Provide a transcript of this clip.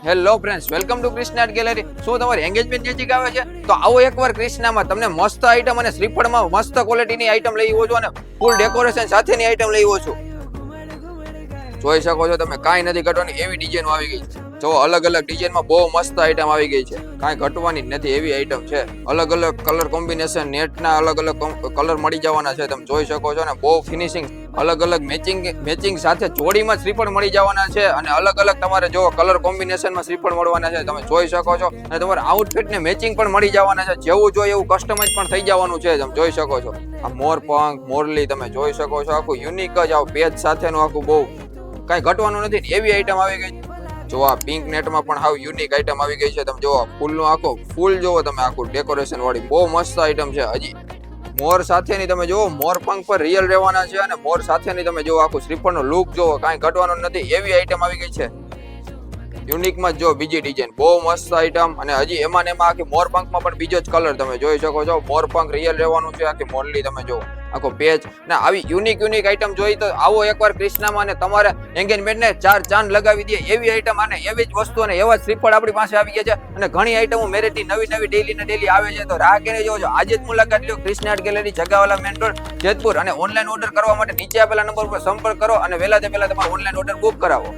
Hello friends, welcome to Krishna art gallery. શું તમારી engagement નજીક આવે છે? તો આવો એકવાર ક્રિષ્નામાં તમને મસ્ત આઈટમ અને શ્રીફળમાં મસ્ત ક્વોલિટીની આઈટમ લઈ આવો છો અને ફૂલ ડેકોરેશન સાથેની આઈટમ લઈ આવો છો. જોઈ શકો છો તમે, કાંઈ નથી ઘટવાની એવી ડિઝાઇન આવી ગઈ છે. જો અલગ અલગ ડિઝાઇનમાં બહુ મસ્ત આઈટમ આવી ગઈ છે, કાંઈ ઘટવાની જ નથી એવી આઈટમ છે. અલગ અલગ કલર કોમ્બિનેશન, નેટના અલગ અલગ કલર મળી જવાના છે. તમે જોઈ શકો છો ને, બહુ ફિનિશિંગ, અલગ અલગ મેચિંગ સાથે જોડીમાં શ્રીફળ મળી જવાના છે અને અલગ અલગ તમારે જો કલર કોમ્બિનેશનમાં શ્રીફળ મળવાના છે. તમે જોઈ શકો છો અને તમારા આઉટફિટને મેચિંગ પણ મળી જવાના છે. જેવું જોઈએ એવું કસ્ટમાઇઝ પણ થઈ જવાનું છે. તમે જોઈ શકો છો આ મોર પંખ, મોરલી તમે જોઈ શકો છો, આખું યુનિક જ આવું પેજ સાથેનું આખું બહુ કાંઈ ઘટવાનું નથી એવી આઈટમ આવી ગઈ. જો આ પિંક નેટમાં પણ હાવ યુનિક આઈટમ આવી ગઈ છે. તમે જો ફૂલનો આખો ફૂલ જોવો તમે, આખું ડેકોરેશન વાળી બહુ મસ્ત આઈટમ છે. હજી મોર સાથેની તમે જોવો, મોર પંખ પર રિયલ રહેવાના છે અને મોર સાથેની તમે જોવો આખું શ્રીફળનો લુક જોવો, કાંઈ ઘટવાનું નથી એવી આઈટમ આવી ગઈ છે. યુનિકમાં જો બીજી ડિઝાઇન બહુ મસ્ત આઈટમ, અને હજી એમાં ને એમાં આખી મોર પંખમાં પણ બીજો જ કલર તમે જોઈ શકો છો. મોર પંખ રિયલ રહેવાનું છે. આખી મોરલી તમે જોવો, આખો પેજ ને આવી યુનિક આઈટમ જોઈ તો આવો એકવાર ક્રિષ્નામાં અને તમારે એંગેજમેન્ટને ચાર ચાંદ લગાવી દે એવી આઈટમ અને એવી જ વસ્તુ અને એવા જ શ્રીફળ આપણી પાસે આવી ગયા છે. અને ઘણી આઈટમો મેરેટી નવી ડેલી આવે છે. તો રાહ કરીને જોજો, આજે જ મુલાકાત લ્યો Krishna art gallery, Jagawala main road, Jetpur. અને ઓનલાઈન ઓર્ડર કરવા માટે નીચે આપેલા નંબર પર સંપર્ક કરો અને વહેલા તે પહેલા તમારો ઓનલાઈન ઓર્ડર બુક કરાવો.